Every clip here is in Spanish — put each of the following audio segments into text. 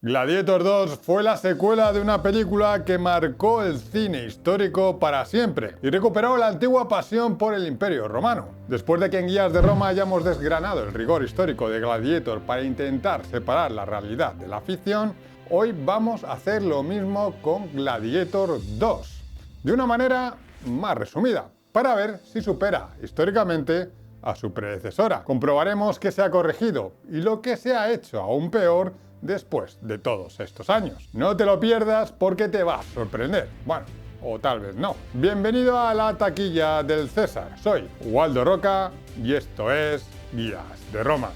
Gladiator 2 fue la secuela de una película que marcó el cine histórico para siempre y recuperó la antigua pasión por el Imperio Romano. Después de que en Guías de Roma hayamos desgranado el rigor histórico de Gladiator para intentar separar la realidad de la ficción, hoy vamos a hacer lo mismo con Gladiator 2, de una manera más resumida, para ver si supera históricamente a su predecesora. Comprobaremos qué se ha corregido y lo que se ha hecho aún peor después de todos estos años. No te lo pierdas porque te va a sorprender. Bueno, o tal vez no. Bienvenido a la taquilla del César. Soy Waldo Roca y esto es Guías de Roma.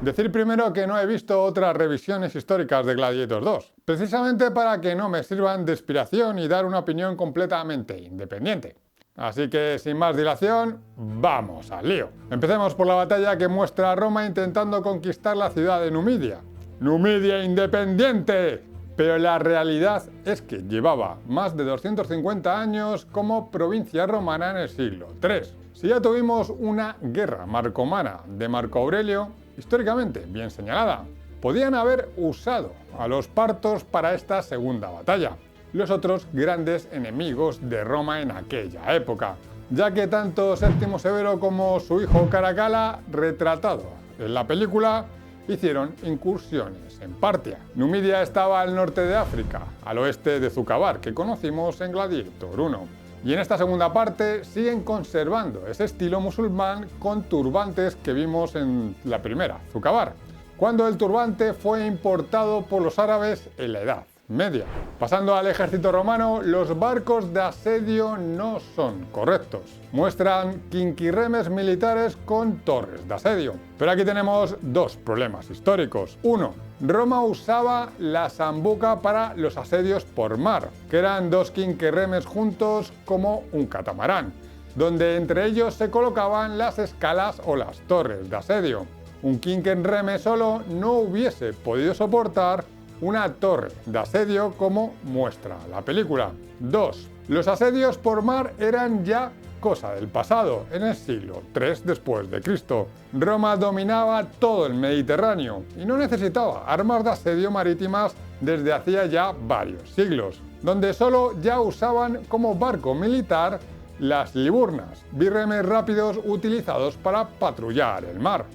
Decir primero que no he visto otras revisiones históricas de Gladiator 2, precisamente para que no me sirvan de inspiración y dar una opinión completamente independiente. Así que, sin más dilación, ¡vamos al lío! Empecemos por la batalla que muestra a Roma intentando conquistar la ciudad de Numidia. ¡Numidia independiente! Pero la realidad es que llevaba más de 250 años como provincia romana en el siglo III. Si ya tuvimos una guerra marcomana de Marco Aurelio, históricamente bien señalada, podían haber usado a los partos para esta segunda batalla, los otros grandes enemigos de Roma en aquella época, ya que tanto Séptimo Severo como su hijo Caracalla, retratado en la película, hicieron incursiones en Partia. Numidia estaba al norte de África, al oeste de Zucavar, que conocimos en Gladiator 1. Y en esta segunda parte siguen conservando ese estilo musulmán con turbantes que vimos en la primera, Zucavar, cuando el turbante fue importado por los árabes en la Edad Media. Pasando al ejército romano, los barcos de asedio no son correctos. Muestran quinquirremes militares con torres de asedio. Pero aquí tenemos dos problemas históricos. Uno, Roma usaba la sambuca para los asedios por mar, que eran dos quinquirremes juntos como un catamarán, donde entre ellos se colocaban las escalas o las torres de asedio. Un quinquirreme solo no hubiese podido soportar una torre de asedio como muestra la película. 2. Los asedios por mar eran ya cosa del pasado, en el siglo III después de Cristo. Roma dominaba todo el Mediterráneo y no necesitaba armas de asedio marítimas desde hacía ya varios siglos, donde solo ya usaban como barco militar las liburnas, birremes rápidos utilizados para patrullar el mar.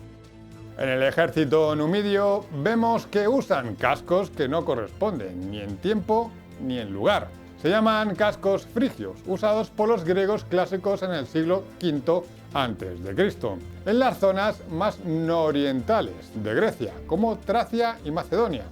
En el ejército numidio vemos que usan cascos que no corresponden ni en tiempo ni en lugar. Se llaman cascos frigios, usados por los griegos clásicos en el siglo V a.C., en las zonas más nororientales de Grecia, como Tracia y Macedonia.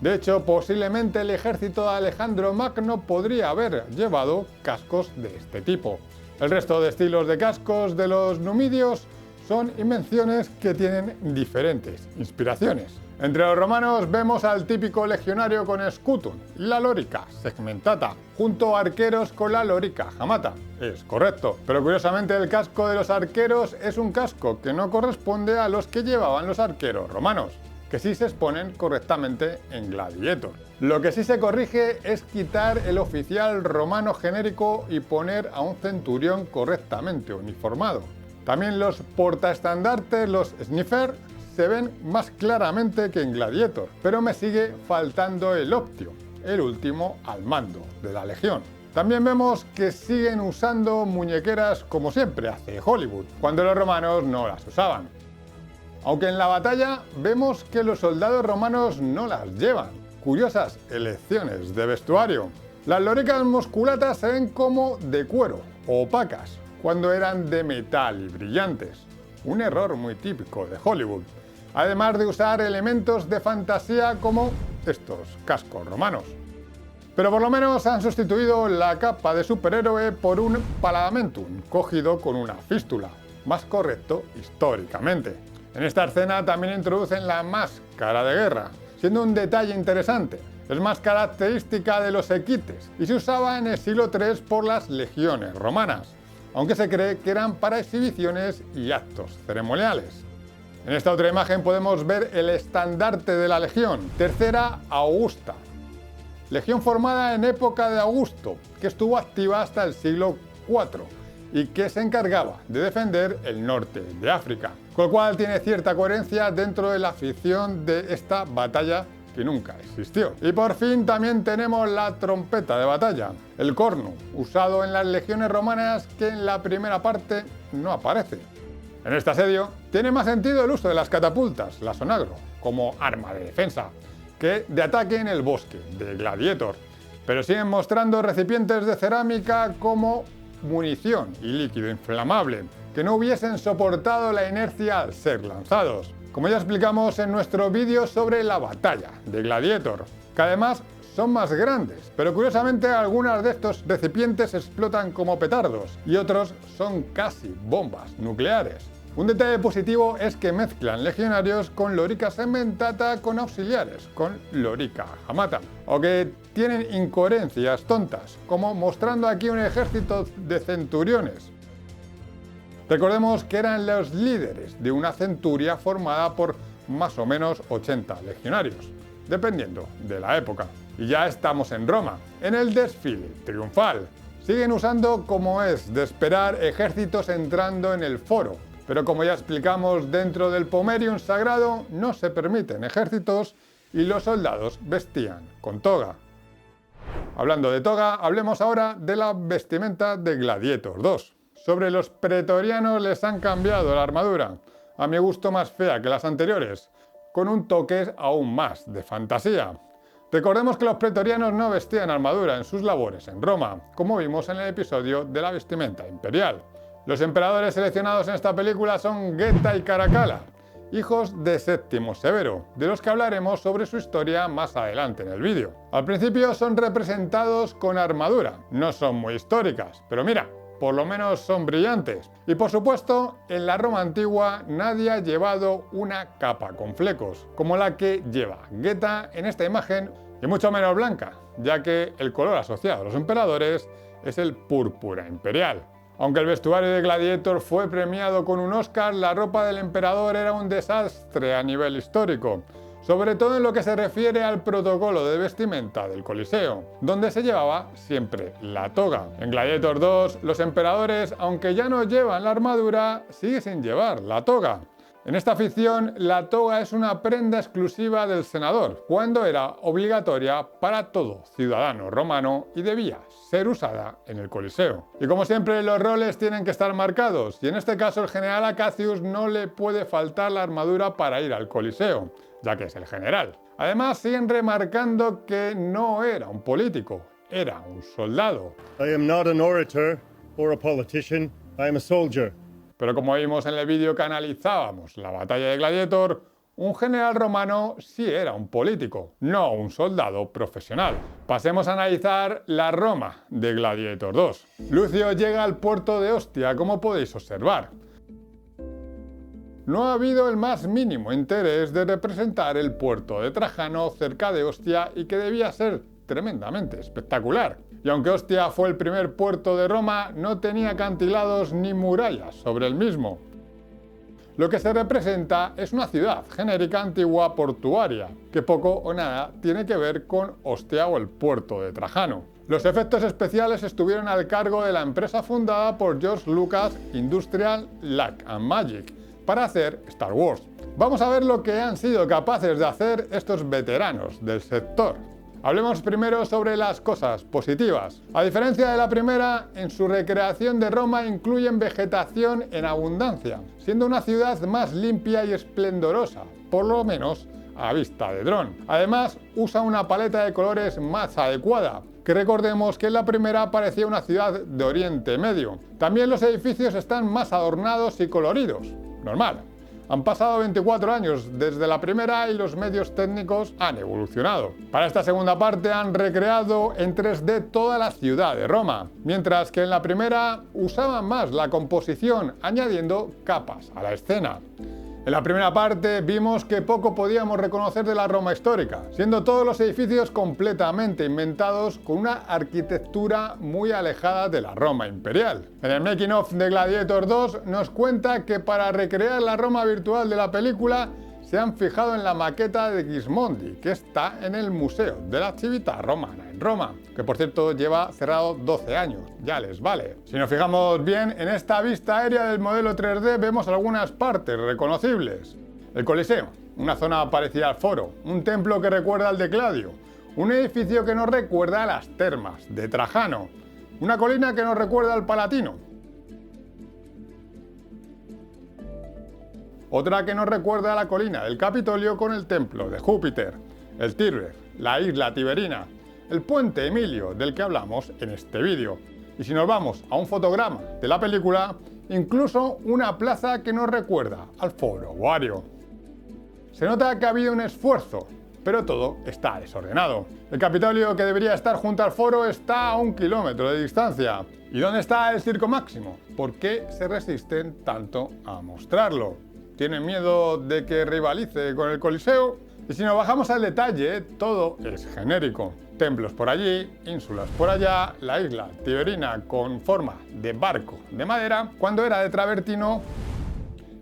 De hecho, posiblemente el ejército de Alejandro Magno podría haber llevado cascos de este tipo. El resto de estilos de cascos de los numidios son invenciones que tienen diferentes inspiraciones. Entre los romanos vemos al típico legionario con scutum y la lorica segmentata, junto a arqueros con la lorica jamata. Es correcto, pero curiosamente el casco de los arqueros es un casco que no corresponde a los que llevaban los arqueros romanos, que sí se exponen correctamente en Gladiator. Lo que sí se corrige es quitar el oficial romano genérico y poner a un centurión correctamente uniformado. También los portaestandartes, los sniffer, se ven más claramente que en Gladiator, pero me sigue faltando el optio, el último al mando de la legión. También vemos que siguen usando muñequeras como siempre hace Hollywood, cuando los romanos no las usaban. Aunque en la batalla vemos que los soldados romanos no las llevan. Curiosas elecciones de vestuario. Las loricas musculatas se ven como de cuero, opacas, cuando eran de metal y brillantes. Un error muy típico de Hollywood. Además de usar elementos de fantasía como estos cascos romanos. Pero por lo menos han sustituido la capa de superhéroe por un paladamentum, cogido con una fístula. Más correcto históricamente. En esta escena también introducen la máscara de guerra, siendo un detalle interesante. Es más característica de los equites y se usaba en el siglo III por las legiones romanas, aunque se cree que eran para exhibiciones y actos ceremoniales. En esta otra imagen podemos ver el estandarte de la legión, Tercera Augusta, legión formada en época de Augusto, que estuvo activa hasta el siglo IV y que se encargaba de defender el norte de África, con lo cual tiene cierta coherencia dentro de la ficción de esta batalla que nunca existió. Y por fin también tenemos la trompeta de batalla, el corno, usado en las legiones romanas que en la primera parte no aparece. En este asedio tiene más sentido el uso de las catapultas, las onagro, como arma de defensa, que de ataque en el bosque, de Gladiator, pero siguen mostrando recipientes de cerámica como munición y líquido inflamable, que no hubiesen soportado la inercia al ser lanzados, como ya explicamos en nuestro vídeo sobre la batalla de Gladiator, que además son más grandes, pero curiosamente algunos de estos recipientes explotan como petardos y otros son casi bombas nucleares. Un detalle positivo es que mezclan legionarios con lorica segmentata con auxiliares, con lorica hamata, o que tienen incoherencias tontas, como mostrando aquí un ejército de centuriones. Recordemos que eran los líderes de una centuria formada por más o menos 80 legionarios, dependiendo de la época. Y ya estamos en Roma, en el desfile triunfal. Siguen usando, como es de esperar, ejércitos entrando en el foro, pero como ya explicamos, dentro del Pomerium sagrado no se permiten ejércitos y los soldados vestían con toga. Hablando de toga, hablemos ahora de la vestimenta de Gladiator 2. Sobre los pretorianos les han cambiado la armadura, a mi gusto más fea que las anteriores, con un toque aún más de fantasía. Recordemos que los pretorianos no vestían armadura en sus labores en Roma, como vimos en el episodio de la vestimenta imperial. Los emperadores seleccionados en esta película son Geta y Caracalla, hijos de Séptimo Severo, de los que hablaremos sobre su historia más adelante en el vídeo. Al principio son representados con armadura, no son muy históricas, pero mira, por lo menos son brillantes. Y por supuesto, en la Roma antigua nadie ha llevado una capa con flecos, como la que lleva Geta en esta imagen, y mucho menos blanca, ya que el color asociado a los emperadores es el púrpura imperial. Aunque el vestuario de Gladiator fue premiado con un Oscar, la ropa del emperador era un desastre a nivel histórico, sobre todo en lo que se refiere al protocolo de vestimenta del Coliseo, donde se llevaba siempre la toga. En Gladiator 2, los emperadores, aunque ya no llevan la armadura, siguen sin llevar la toga. En esta ficción, la toga es una prenda exclusiva del senador, cuando era obligatoria para todo ciudadano romano y debía ser usada en el Coliseo. Y como siempre, los roles tienen que estar marcados, y en este caso el general Acacius no le puede faltar la armadura para ir al Coliseo, ya que es el general. Además, siguen remarcando que no era un político, era un soldado. I am not an orator or a politician, I am a soldier. Pero como vimos en el vídeo que analizábamos la batalla de Gladiator, un general romano sí era un político, no un soldado profesional. Pasemos a analizar la Roma de Gladiator 2. Lucio llega al puerto de Ostia, como podéis observar. No ha habido el más mínimo interés de representar el puerto de Trajano cerca de Ostia y que debía ser tremendamente espectacular. Y aunque Ostia fue el primer puerto de Roma, no tenía acantilados ni murallas sobre el mismo. Lo que se representa es una ciudad genérica antigua portuaria, que poco o nada tiene que ver con Ostia o el puerto de Trajano. Los efectos especiales estuvieron al cargo de la empresa fundada por George Lucas Industrial Light and Magic para hacer Star Wars. Vamos a ver lo que han sido capaces de hacer estos veteranos del sector. Hablemos primero sobre las cosas positivas. A diferencia de la primera, en su recreación de Roma incluyen vegetación en abundancia, siendo una ciudad más limpia y esplendorosa, por lo menos a vista de dron. Además, usa una paleta de colores más adecuada, que recordemos que en la primera parecía una ciudad de Oriente Medio. También los edificios están más adornados y coloridos. Normal. Han pasado 24 años desde la primera y los medios técnicos han evolucionado. Para esta segunda parte han recreado en 3D toda la ciudad de Roma, mientras que en la primera usaban más la composición, añadiendo capas a la escena. En la primera parte vimos que poco podíamos reconocer de la Roma histórica, siendo todos los edificios completamente inventados con una arquitectura muy alejada de la Roma imperial. En el making of de Gladiator 2 nos cuenta que para recrear la Roma virtual de la película se han fijado en la maqueta de Gismondi, que está en el Museo de la Civiltà Romana en Roma, que por cierto lleva cerrado 12 años, ya les vale. Si nos fijamos bien, en esta vista aérea del modelo 3D vemos algunas partes reconocibles. El Coliseo, una zona parecida al Foro, un templo que recuerda al de Gladio, un edificio que nos recuerda a las termas de Trajano, una colina que nos recuerda al Palatino, otra que nos recuerda a la colina del Capitolio con el templo de Júpiter, el Tirreno, la isla Tiberina, el puente Emilio del que hablamos en este vídeo. Y si nos vamos a un fotograma de la película, incluso una plaza que nos recuerda al Foro Boario. Se nota que ha habido un esfuerzo, pero todo está desordenado. El Capitolio, que debería estar junto al Foro, está a 1 kilómetro de distancia. ¿Y dónde está el Circo Máximo? ¿Por qué se resisten tanto a mostrarlo? ¿Tienen miedo de que rivalice con el Coliseo? Y si nos bajamos al detalle, todo es genérico. Templos por allí, ínsulas por allá, la isla Tiberina con forma de barco de madera, cuando era de travertino.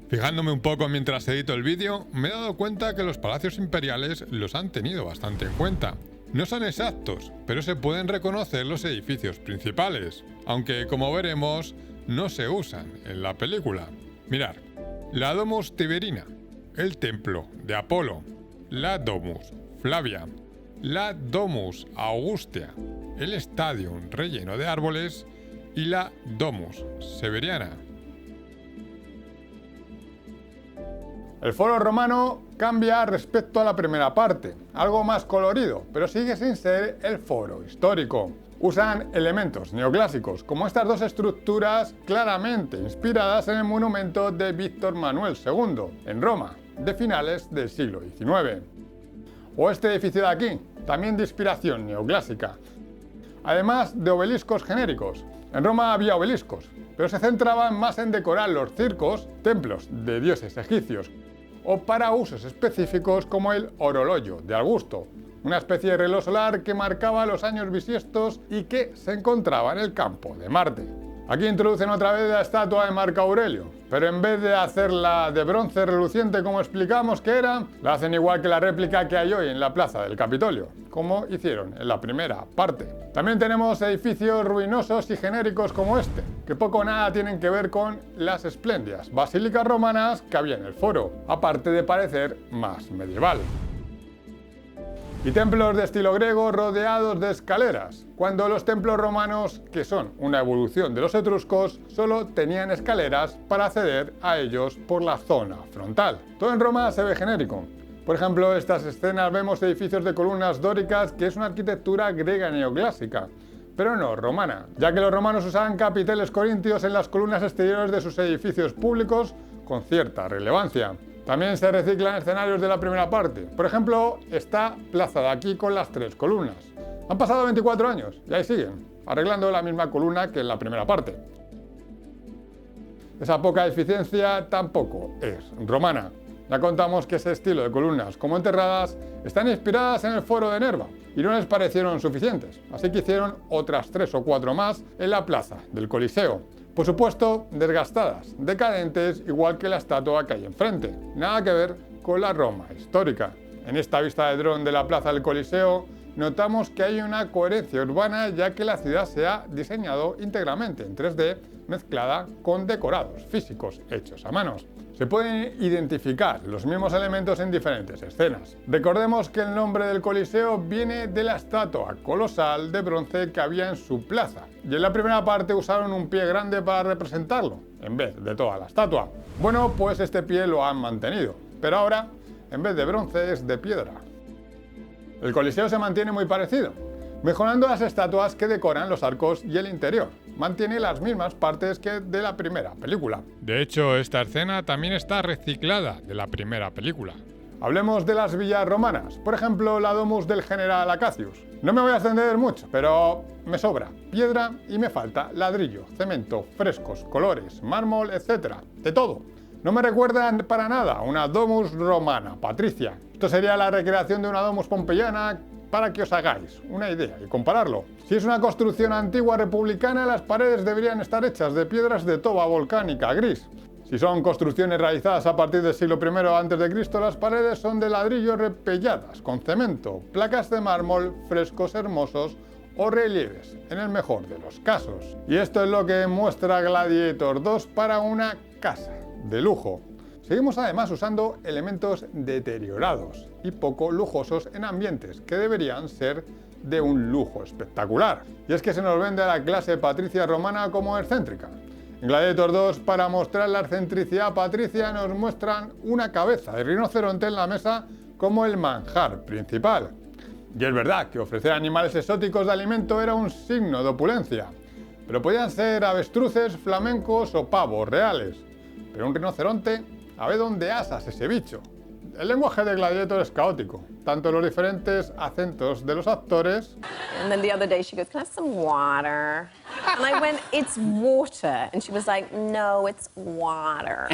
Fijándome un poco mientras edito el vídeo, me he dado cuenta que los palacios imperiales los han tenido bastante en cuenta. No son exactos, pero se pueden reconocer los edificios principales, aunque como veremos, no se usan en la película. Mirad, la Domus Tiberina, el templo de Apolo, la Domus Flavia, la Domus Augustia, el Stadium relleno de árboles y la Domus Severiana. El Foro Romano cambia respecto a la primera parte, algo más colorido, pero sigue sin ser el Foro histórico. Usan elementos neoclásicos, como estas dos estructuras claramente inspiradas en el monumento de Víctor Manuel II, en Roma, de finales del siglo XIX. O este edificio de aquí, también de inspiración neoclásica. Además de obeliscos genéricos. En Roma había obeliscos, pero se centraban más en decorar los circos, templos de dioses egipcios, o para usos específicos como el orologio de Augusto, una especie de reloj solar que marcaba los años bisiestos y que se encontraba en el campo de Marte. Aquí introducen otra vez la estatua de Marco Aurelio, pero en vez de hacerla de bronce reluciente como explicamos que era, la hacen igual que la réplica que hay hoy en la plaza del Capitolio, como hicieron en la primera parte. También tenemos edificios ruinosos y genéricos como este, que poco o nada tienen que ver con las espléndidas basílicas romanas que había en el Foro, aparte de parecer más medieval. Y templos de estilo griego rodeados de escaleras, cuando los templos romanos, que son una evolución de los etruscos, solo tenían escaleras para acceder a ellos por la zona frontal. Todo en Roma se ve genérico. Por ejemplo, en estas escenas vemos edificios de columnas dóricas, que es una arquitectura griega neoclásica, pero no romana, ya que los romanos usaban capiteles corintios en las columnas exteriores de sus edificios públicos con cierta relevancia. También se reciclan escenarios de la primera parte. Por ejemplo, esta plaza de aquí con las 3 columnas. Han pasado 24 años y ahí siguen, arreglando la misma columna que en la primera parte. Esa poca eficiencia tampoco es romana. Ya contamos que ese estilo de columnas como enterradas están inspiradas en el Foro de Nerva y no les parecieron suficientes, así que hicieron otras 3 o 4 más en la plaza del Coliseo. Por supuesto, desgastadas, decadentes, igual que la estatua que hay enfrente. Nada que ver con la Roma histórica. En esta vista de dron de la plaza del Coliseo, notamos que hay una coherencia urbana, ya que la ciudad se ha diseñado íntegramente en 3D, mezclada con decorados físicos hechos a manos. Se pueden identificar los mismos elementos en diferentes escenas. Recordemos que el nombre del Coliseo viene de la estatua colosal de bronce que había en su plaza, y en la primera parte usaron un pie grande para representarlo, en vez de toda la estatua. Bueno, pues este pie lo han mantenido, pero ahora, en vez de bronce, es de piedra. El Coliseo se mantiene muy parecido, mejorando las estatuas que decoran los arcos y el interior. Mantiene las mismas partes que de la primera película. De hecho, esta escena también está reciclada de la primera película. Hablemos de las villas romanas, por ejemplo la Domus del general Acacius. No me voy a extender mucho, pero me sobra piedra y me falta ladrillo, cemento, frescos, colores, mármol, etc. De todo. No me recuerdan para nada a una Domus romana, patricia. Esto sería la recreación de una Domus pompeyana, para que os hagáis una idea y compararlo. Si es una construcción antigua republicana, las paredes deberían estar hechas de piedras de toba volcánica gris. Si son construcciones realizadas a partir del siglo I a.C., las paredes son de ladrillo repelladas con cemento, placas de mármol, frescos hermosos o relieves, en el mejor de los casos. Y esto es lo que muestra Gladiator 2 para una casa de lujo. Seguimos además usando elementos deteriorados y poco lujosos en ambientes que deberían ser de un lujo espectacular. Y es que se nos vende a la clase patricia romana como excéntrica. En Gladiator 2, para mostrar la excentricidad patricia, nos muestran una cabeza de rinoceronte en la mesa como el manjar principal. Y es verdad que ofrecer animales exóticos de alimento era un signo de opulencia, pero podían ser avestruces, flamencos o pavos reales. Pero un rinoceronte, a ver dónde asas ese bicho. El lenguaje de Gladiator es caótico, tanto los diferentes acentos de los actores. And then the other day she goes, "Can I have some water?" And I went, "It's water." And she was like, "No, it's water."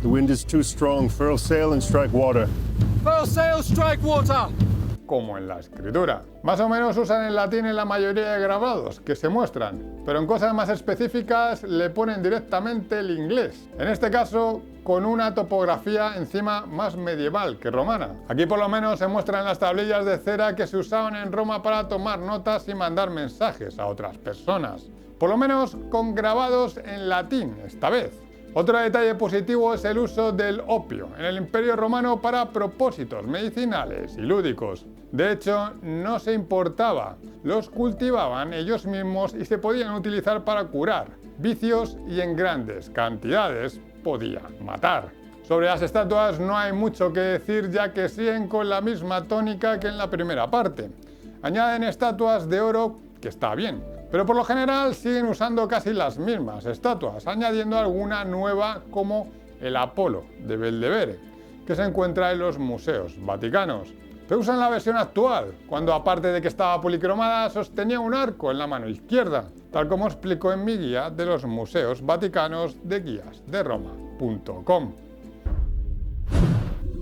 The wind is too strong. Furl sail and strike water. Furl sail, strike water! Como en la escritura. Más o menos usan el latín en la mayoría de grabados que se muestran, pero en cosas más específicas le ponen directamente el inglés. En este caso, con una topografía encima más medieval que romana. Aquí por lo menos se muestran las tablillas de cera que se usaban en Roma para tomar notas y mandar mensajes a otras personas. Por lo menos con grabados en latín esta vez. Otro detalle positivo es el uso del opio en el Imperio Romano para propósitos medicinales y lúdicos. De hecho, no se importaba, los cultivaban ellos mismos y se podían utilizar para curar vicios y en grandes cantidades podían matar. Sobre las estatuas no hay mucho que decir, ya que siguen con la misma tónica que en la primera parte. Añaden estatuas de oro, que está bien, pero por lo general siguen usando casi las mismas estatuas, añadiendo alguna nueva como el Apolo de Belvedere, que se encuentra en los museos vaticanos. Pero usan la versión actual, cuando aparte de que estaba policromada, sostenía un arco en la mano izquierda, tal como explico en mi guía de los museos vaticanos de guiasderoma.com.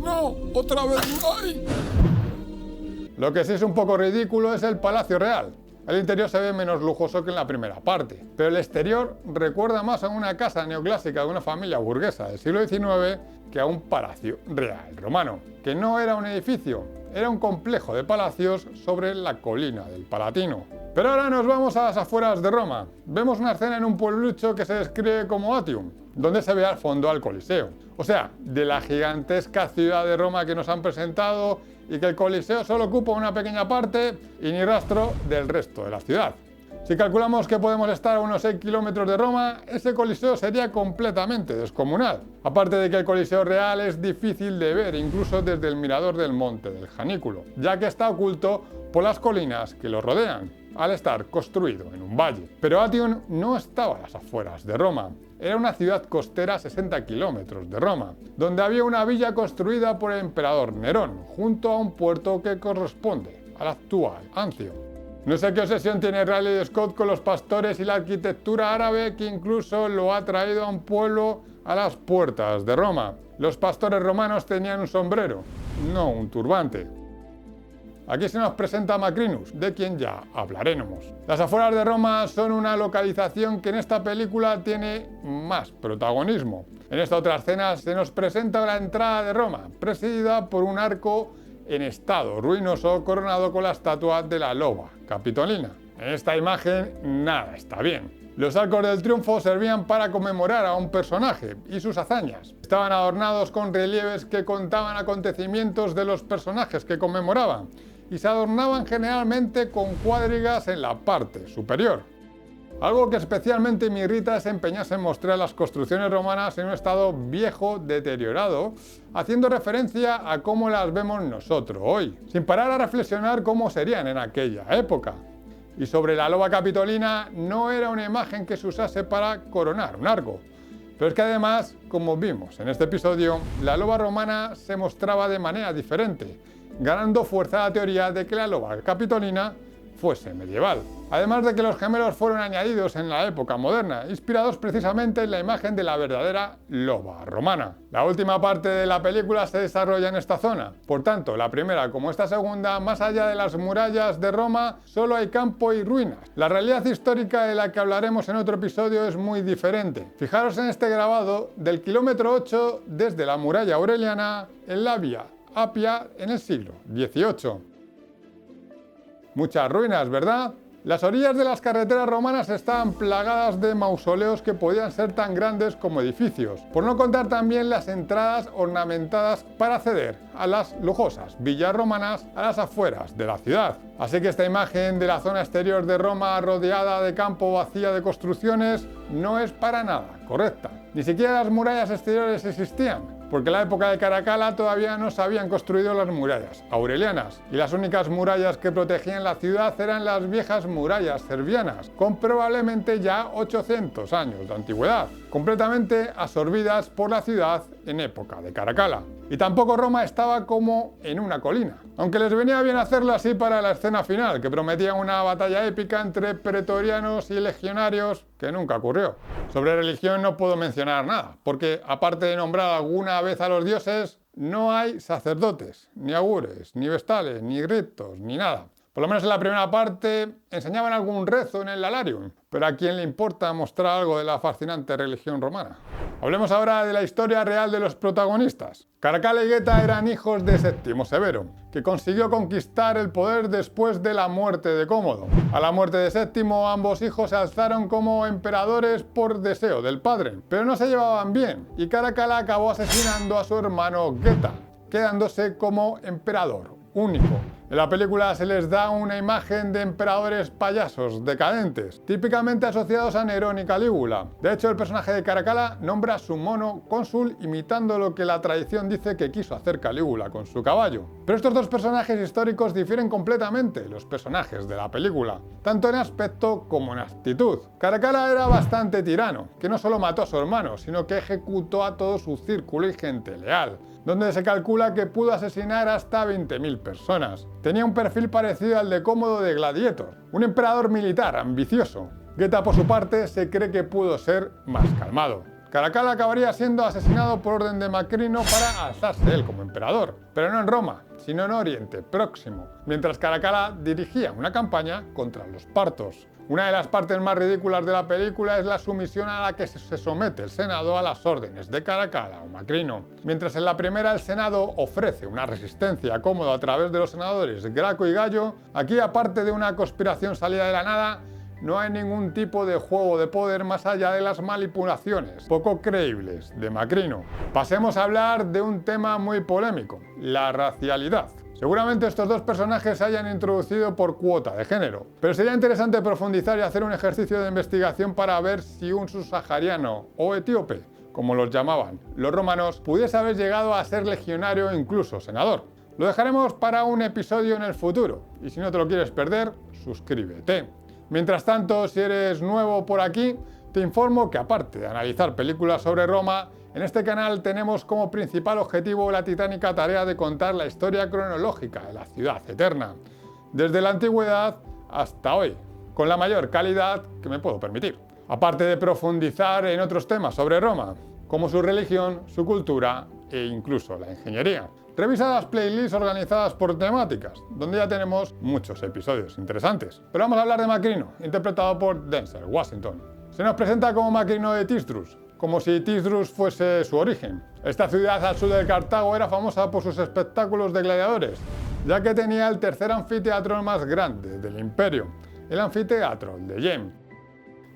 ¡No! ¡Otra vez no hay! Lo que sí es un poco ridículo es el Palacio Real. El interior se ve menos lujoso que en la primera parte, pero el exterior recuerda más a una casa neoclásica de una familia burguesa del siglo XIX que a un palacio real romano, que no era un edificio, era un complejo de palacios sobre la colina del Palatino. Pero ahora nos vamos a las afueras de Roma. Vemos una escena en un pueblucho que se describe como Atium, donde se ve al fondo al Coliseo. O sea, de la gigantesca ciudad de Roma que nos han presentado y que el Coliseo solo ocupa una pequeña parte y ni rastro del resto de la ciudad. Si calculamos que podemos estar a unos 6 kilómetros de Roma, ese Coliseo sería completamente descomunal. Aparte de que el Coliseo real es difícil de ver incluso desde el mirador del Monte del Janículo, ya que está oculto por las colinas que lo rodean, al estar construido en un valle. Pero Atium no estaba a las afueras de Roma. Era una ciudad costera a 60 kilómetros de Roma, donde había una villa construida por el emperador Nerón, junto a un puerto que corresponde al actual Ancio. No sé qué obsesión tiene Ridley Scott con los pastores y la arquitectura árabe, que incluso lo ha traído a un pueblo a las puertas de Roma. Los pastores romanos tenían un sombrero, no un turbante. Aquí se nos presenta Macrinus, de quien ya hablaremos. Las afueras de Roma son una localización que en esta película tiene más protagonismo. En esta otra escena se nos presenta la entrada de Roma, presidida por un arco en estado ruinoso coronado con la estatua de la loba capitolina. En esta imagen nada está bien. Los arcos del triunfo servían para conmemorar a un personaje y sus hazañas. Estaban adornados con relieves que contaban acontecimientos de los personajes que conmemoraban y se adornaban generalmente con cuadrigas en la parte superior. Algo que especialmente me irrita es empeñarse en mostrar las construcciones romanas en un estado viejo, deteriorado, haciendo referencia a cómo las vemos nosotros hoy, sin parar a reflexionar cómo serían en aquella época. Y sobre la loba capitolina no era una imagen que se usase para coronar un arco. Pero es que además, como vimos en este episodio, la loba romana se mostraba de manera diferente, ganando fuerza la teoría de que la loba capitolina fuese medieval. Además de que los gemelos fueron añadidos en la época moderna, inspirados precisamente en la imagen de la verdadera loba romana. La última parte de la película se desarrolla en esta zona. Por tanto, la primera como esta segunda, más allá de las murallas de Roma, solo hay campo y ruinas. La realidad histórica de la que hablaremos en otro episodio es muy diferente. Fijaros en este grabado del kilómetro 8 desde la muralla aureliana en la vía Apia en el siglo XVIII. Muchas ruinas, ¿verdad? Las orillas de las carreteras romanas estaban plagadas de mausoleos que podían ser tan grandes como edificios, por no contar también las entradas ornamentadas para acceder a las lujosas villas romanas a las afueras de la ciudad. Así que esta imagen de la zona exterior de Roma rodeada de campo vacía de construcciones no es para nada correcta. Ni siquiera las murallas exteriores existían, porque en la época de Caracalla todavía no se habían construido las murallas aurelianas, y las únicas murallas que protegían la ciudad eran las viejas murallas servianas, con probablemente ya 800 años de antigüedad, completamente absorbidas por la ciudad en época de Caracalla. Y tampoco Roma estaba como en una colina, aunque les venía bien hacerlo así para la escena final, que prometía una batalla épica entre pretorianos y legionarios que nunca ocurrió. Sobre religión no puedo mencionar nada, porque aparte de nombrar alguna vez a los dioses, no hay sacerdotes, ni augures, ni vestales, ni ritos, ni nada. Por lo menos en la primera parte enseñaban algún rezo en el Alarium, pero ¿a quién le importa mostrar algo de la fascinante religión romana? Hablemos ahora de la historia real de los protagonistas. Caracalla y Geta eran hijos de Séptimo Severo, que consiguió conquistar el poder después de la muerte de Cómodo. A la muerte de Séptimo, ambos hijos se alzaron como emperadores por deseo del padre, pero no se llevaban bien, y Caracalla acabó asesinando a su hermano Geta, quedándose como emperador único. En la película se les da una imagen de emperadores payasos decadentes, típicamente asociados a Nerón y Calígula. De hecho, el personaje de Caracalla nombra a su mono cónsul imitando lo que la tradición dice que quiso hacer Calígula con su caballo. Pero estos dos personajes históricos difieren completamente de los personajes de la película, tanto en aspecto como en actitud. Caracalla era bastante tirano, que no solo mató a su hermano, sino que ejecutó a todo su círculo y gente leal, donde se calcula que pudo asesinar hasta 20.000 personas. Tenía un perfil parecido al de Cómodo de Gladiator, un emperador militar ambicioso. Geta, por su parte, se cree que pudo ser más calmado. Caracalla acabaría siendo asesinado por orden de Macrino para alzarse él como emperador, pero no en Roma, sino en Oriente Próximo, mientras Caracalla dirigía una campaña contra los partos. Una de las partes más ridículas de la película es la sumisión a la que se somete el Senado a las órdenes de Caracalla o Macrino. Mientras en la primera el Senado ofrece una resistencia cómoda a través de los senadores Graco y Gallo, aquí, aparte de una conspiración salida de la nada, no hay ningún tipo de juego de poder más allá de las manipulaciones poco creíbles de Macrino. Pasemos a hablar de un tema muy polémico: la racialidad. Seguramente estos dos personajes se hayan introducido por cuota de género, pero sería interesante profundizar y hacer un ejercicio de investigación para ver si un subsahariano o etíope, como los llamaban los romanos, pudiese haber llegado a ser legionario o incluso senador. Lo dejaremos para un episodio en el futuro, y si no te lo quieres perder, suscríbete. Mientras tanto, si eres nuevo por aquí, te informo que aparte de analizar películas sobre Roma, en este canal tenemos como principal objetivo la titánica tarea de contar la historia cronológica de la ciudad eterna, desde la antigüedad hasta hoy, con la mayor calidad que me puedo permitir. Aparte de profundizar en otros temas sobre Roma, como su religión, su cultura e incluso la ingeniería. Revisa las playlists organizadas por temáticas, donde ya tenemos muchos episodios interesantes. Pero vamos a hablar de Macrino, interpretado por Denzel Washington. Se nos presenta como Macrino de Tisdrus, como si Tisdrus fuese su origen. Esta ciudad al sur de Cartago era famosa por sus espectáculos de gladiadores, ya que tenía el tercer anfiteatro más grande del imperio, el anfiteatro de Yem.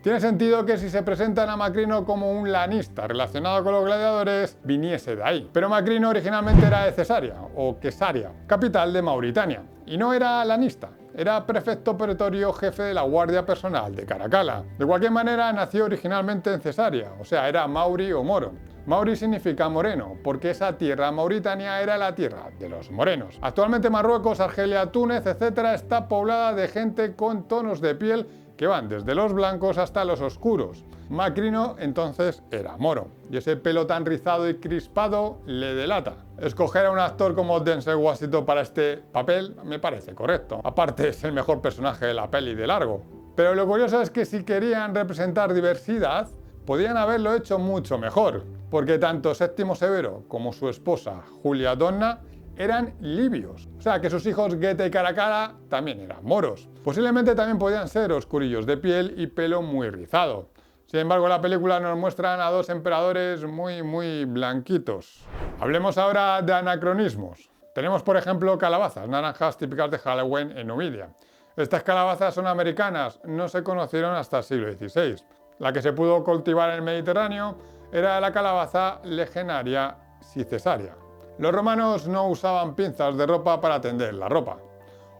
Tiene sentido que si se presentan a Macrino como un lanista relacionado con los gladiadores, viniese de ahí. Pero Macrino originalmente era de Cesárea, o Quesaria, capital de Mauritania, y no era lanista. Era prefecto pretorio jefe de la guardia personal de Caracalla. De cualquier manera, nació originalmente en Cesarea, o sea, era mauri o moro. Mauri significa moreno, porque esa tierra, Mauritania, era la tierra de los morenos. Actualmente Marruecos, Argelia, Túnez, etc. está poblada de gente con tonos de piel que van desde los blancos hasta los oscuros. Macrino entonces era moro, y ese pelo tan rizado y crispado le delata. Escoger a un actor como Denzel Washington para este papel me parece correcto. Aparte es el mejor personaje de la peli de largo. Pero lo curioso es que si querían representar diversidad, podían haberlo hecho mucho mejor, porque tanto Séptimo Severo como su esposa Julia Donna eran libios. O sea que sus hijos Geta y Caracara también eran moros. Posiblemente también podían ser oscurillos de piel y pelo muy rizado. Sin embargo, en la película nos muestran a dos emperadores muy blanquitos. Hablemos ahora de anacronismos. Tenemos, por ejemplo, calabazas naranjas típicas de Halloween en Numidia. Estas calabazas son americanas, no se conocieron hasta el siglo XVI. La que se pudo cultivar en el Mediterráneo era la calabaza legenaria cicesaria. Los romanos no usaban pinzas de ropa para tender la ropa,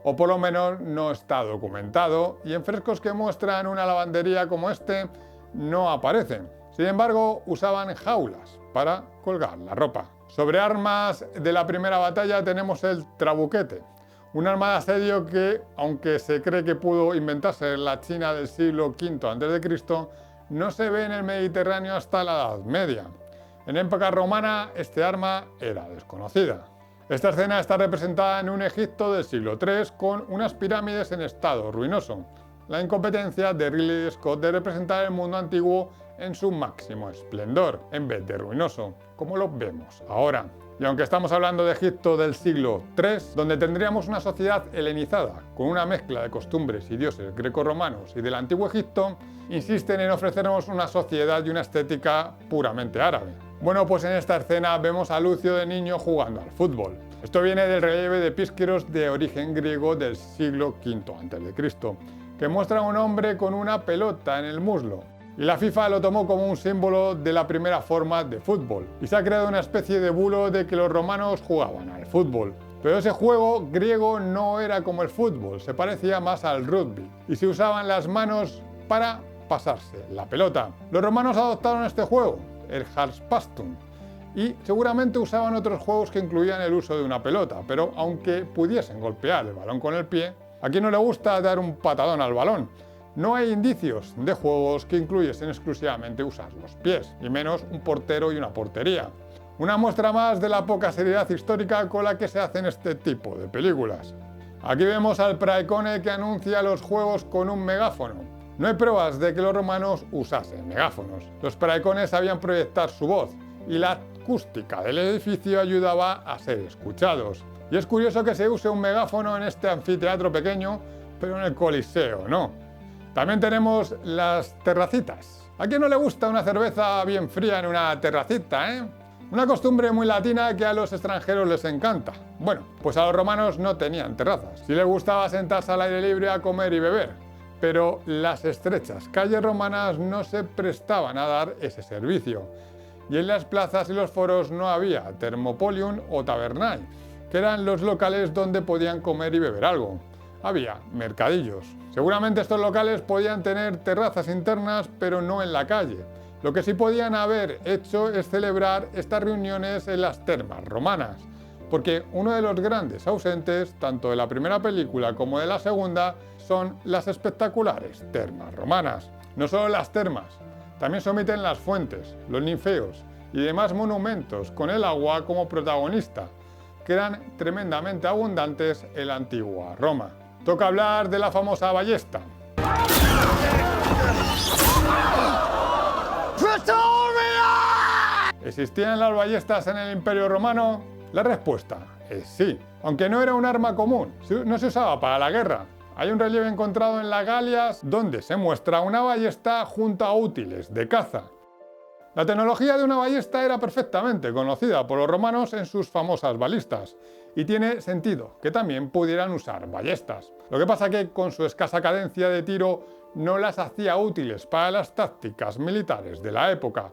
o por lo menos no está documentado, y en frescos que muestran una lavandería como este no aparecen. Sin embargo, usaban jaulas para colgar la ropa. Sobre armas de la primera batalla tenemos el trabuquete, un arma de asedio que, aunque se cree que pudo inventarse en la China del siglo V a.C., no se ve en el Mediterráneo hasta la Edad Media. En época romana, este arma era desconocida. Esta escena está representada en un Egipto del siglo III con unas pirámides en estado ruinoso. La incompetencia de Ridley Scott de representar el mundo antiguo en su máximo esplendor, en vez de ruinoso, como lo vemos ahora. Y aunque estamos hablando de Egipto del siglo III, donde tendríamos una sociedad helenizada, con una mezcla de costumbres y dioses grecorromanos y del antiguo Egipto, insisten en ofrecernos una sociedad y una estética puramente árabe. Bueno, pues en esta escena vemos a Lucio de niño jugando al fútbol. Esto viene del relieve de Písqueros de origen griego del siglo V a.C., que muestra a un hombre con una pelota en el muslo. Y la FIFA lo tomó como un símbolo de la primera forma de fútbol. Y se ha creado una especie de bulo de que los romanos jugaban al fútbol. Pero ese juego griego no era como el fútbol, se parecía más al rugby. Y se usaban las manos para pasarse la pelota. Los romanos adoptaron este juego, el Harspastum, y seguramente usaban otros juegos que incluían el uso de una pelota, pero aunque pudiesen golpear el balón con el pie, ¿a quién no le gusta dar un patadón al balón? No hay indicios de juegos que incluyesen exclusivamente usar los pies, y menos un portero y una portería. Una muestra más de la poca seriedad histórica con la que se hacen este tipo de películas. Aquí vemos al praecone que anuncia los juegos con un megáfono. No hay pruebas de que los romanos usasen megáfonos. Los praecones sabían proyectar su voz, y la acústica del edificio ayudaba a ser escuchados. Y es curioso que se use un megáfono en este anfiteatro pequeño, pero en el Coliseo no. También tenemos las terracitas. ¿A quién no le gusta una cerveza bien fría en una terracita, eh? Una costumbre muy latina que a los extranjeros les encanta. Bueno, pues a los romanos no tenían terrazas. Sí les gustaba sentarse al aire libre a comer y beber, pero las estrechas calles romanas no se prestaban a dar ese servicio. Y en las plazas y los foros no había thermopolium o tabernae, que eran los locales donde podían comer y beber algo. Había mercadillos. Seguramente estos locales podían tener terrazas internas, pero no en la calle. Lo que sí podían haber hecho es celebrar estas reuniones en las termas romanas, porque uno de los grandes ausentes, tanto de la primera película como de la segunda, son las espectaculares termas romanas. No solo las termas, también se omiten las fuentes, los ninfeos y demás monumentos con el agua como protagonista, que eran tremendamente abundantes en la antigua Roma. Toca hablar de la famosa ballesta. ¿Existían las ballestas en el Imperio Romano? La respuesta es sí, aunque no era un arma común, no se usaba para la guerra. Hay un relieve encontrado en las Galias donde se muestra una ballesta junto a útiles de caza. La tecnología de una ballesta era perfectamente conocida por los romanos en sus famosas balistas, y tiene sentido que también pudieran usar ballestas. Lo que pasa que con su escasa cadencia de tiro no las hacía útiles para las tácticas militares de la época,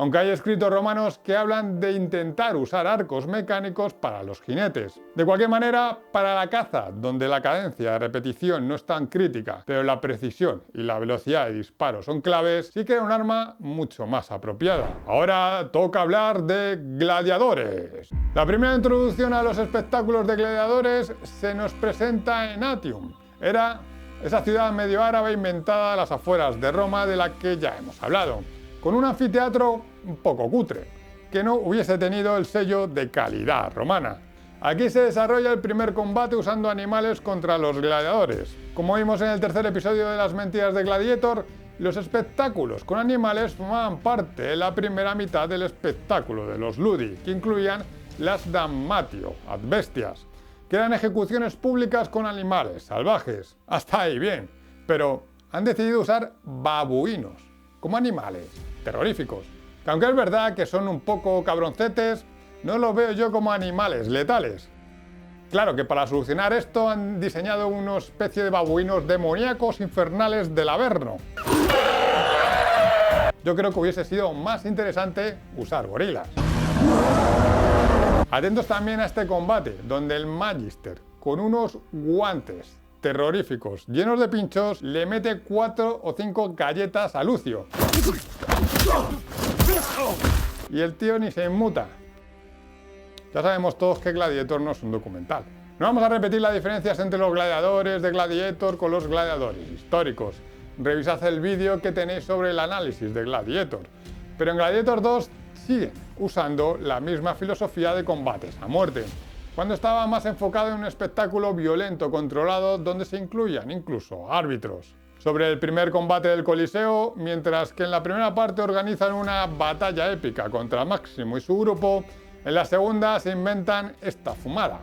aunque hay escritos romanos que hablan de intentar usar arcos mecánicos para los jinetes. De cualquier manera, para la caza, donde la cadencia de repetición no es tan crítica, pero la precisión y la velocidad de disparo son claves, sí que era un arma mucho más apropiada. Ahora toca hablar de gladiadores. La primera introducción a los espectáculos de gladiadores se nos presenta en Atium. Era esa ciudad medio árabe inventada a las afueras de Roma de la que ya hemos hablado, con un anfiteatro un poco cutre, que no hubiese tenido el sello de calidad romana. Aquí se desarrolla el primer combate usando animales contra los gladiadores. Como vimos en el tercer episodio de Las mentiras de Gladiator, los espectáculos con animales formaban parte de la primera mitad del espectáculo de los Ludi, que incluían las dammatio, ad bestias, que eran ejecuciones públicas con animales salvajes. Hasta ahí bien, pero han decidido usar babuinos como animales terroríficos, que aunque es verdad que son un poco cabroncetes, no los veo yo como animales letales. Claro que para solucionar esto han diseñado una especie de babuinos demoníacos infernales del Averno. Yo creo que hubiese sido más interesante usar gorilas. Atentos también a este combate, donde el Magister, con unos guantes terroríficos llenos de pinchos, le mete 4 o 5 galletas a Lucio. Y el tío ni se inmuta. Ya sabemos todos que Gladiator no es un documental. No vamos a repetir las diferencias entre los gladiadores de Gladiator con los gladiadores históricos. Revisad el vídeo que tenéis sobre el análisis de Gladiator. Pero en Gladiator 2 siguen usando la misma filosofía de combates a muerte, cuando estaba más enfocado en un espectáculo violento controlado donde se incluían incluso árbitros. Sobre el primer combate del Coliseo, mientras que en la primera parte organizan una batalla épica contra Máximo y su grupo, en la segunda se inventan esta fumada.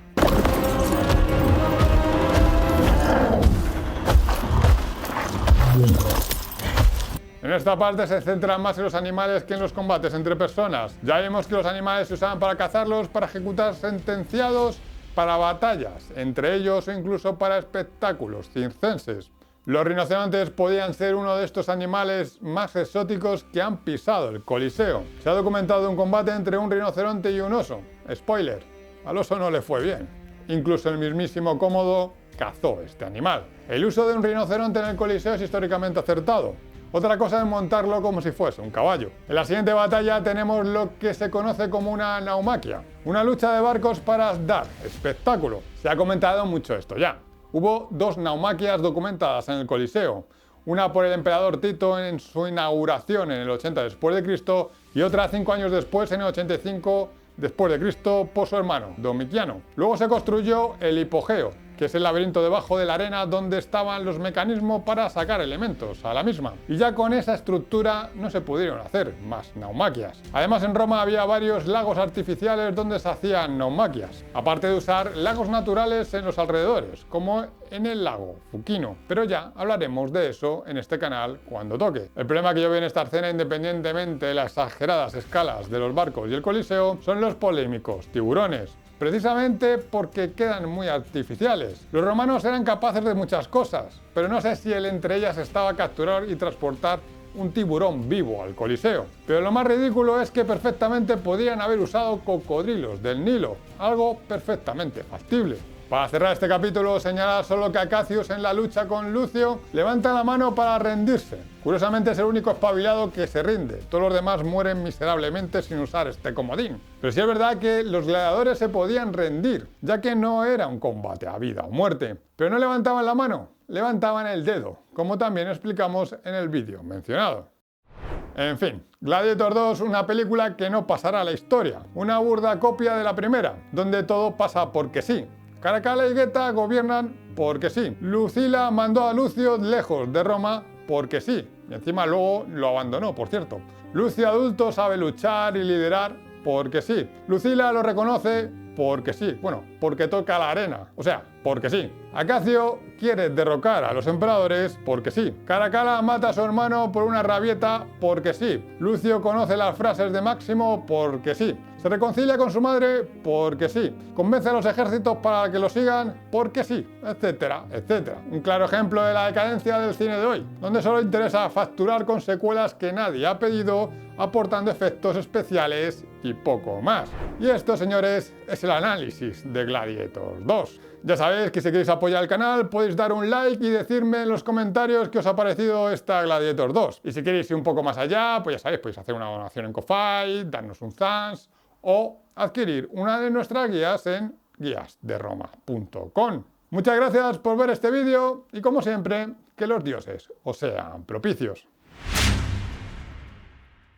En esta parte se centran más en los animales que en los combates entre personas. Ya vimos que los animales se usaban para cazarlos, para ejecutar sentenciados, para batallas, entre ellos o incluso para espectáculos circenses. Los rinocerontes podían ser uno de estos animales más exóticos que han pisado el Coliseo. Se ha documentado un combate entre un rinoceronte y un oso. Spoiler, al oso no le fue bien. Incluso el mismísimo Cómodo cazó este animal. El uso de un rinoceronte en el Coliseo es históricamente acertado. Otra cosa es montarlo como si fuese un caballo. En la siguiente batalla tenemos lo que se conoce como una naumaquia, una lucha de barcos para dar espectáculo. Se ha comentado mucho esto ya. Hubo 2 naumaquias documentadas en el Coliseo, una por el emperador Tito en su inauguración en el 80 después de Cristo y otra 5 años después en el 85 después de Cristo por su hermano Domiciano. Luego se construyó el hipogeo, que es el laberinto debajo de la arena donde estaban los mecanismos para sacar elementos a la misma. Y ya con esa estructura no se pudieron hacer más naumaquias. Además en Roma había varios lagos artificiales donde se hacían naumaquias, aparte de usar lagos naturales en los alrededores, como en el lago Fucino. Pero ya hablaremos de eso en este canal cuando toque. El problema que yo veo en esta escena, independientemente de las exageradas escalas de los barcos y el Coliseo, son los polémicos tiburones. Precisamente porque quedan muy artificiales. Los romanos eran capaces de muchas cosas, pero no sé si entre ellas estaba capturar y transportar un tiburón vivo al Coliseo. Pero lo más ridículo es que perfectamente podían haber usado cocodrilos del Nilo, algo perfectamente factible. Para cerrar este capítulo, señalar solo que Acacius en la lucha con Lucio levanta la mano para rendirse. Curiosamente es el único espabilado que se rinde, todos los demás mueren miserablemente sin usar este comodín. Pero sí es verdad que los gladiadores se podían rendir, ya que no era un combate a vida o muerte. Pero no levantaban la mano, levantaban el dedo, como también explicamos en el vídeo mencionado. En fin, Gladiator 2, una película que no pasará a la historia, una burda copia de la primera, donde todo pasa porque sí. Caracalla y Geta gobiernan porque sí. Lucila mandó a Lucio lejos de Roma porque sí. Y encima luego lo abandonó, por cierto. Lucio adulto sabe luchar y liderar porque sí. Lucila lo reconoce porque sí. Bueno, porque toca la arena. O sea, porque sí. Acacio quiere derrocar a los emperadores porque sí. Caracalla mata a su hermano por una rabieta porque sí. Lucio conoce las frases de Máximo porque sí. Se reconcilia con su madre porque sí. Convence a los ejércitos para que lo sigan porque sí, etcétera, etcétera. Un claro ejemplo de la decadencia del cine de hoy, donde solo interesa facturar con secuelas que nadie ha pedido, aportando efectos especiales y poco más. Y esto, señores, es el análisis de Gladiator 2. Ya sabéis que si queréis apoyar el canal podéis dar un like y decirme en los comentarios qué os ha parecido esta Gladiator 2. Y si queréis ir un poco más allá, pues ya sabéis, podéis hacer una donación en Ko-Fi, darnos un thumbs o adquirir una de nuestras guías en guiasderoma.com. Muchas gracias por ver este vídeo y como siempre, que los dioses os sean propicios.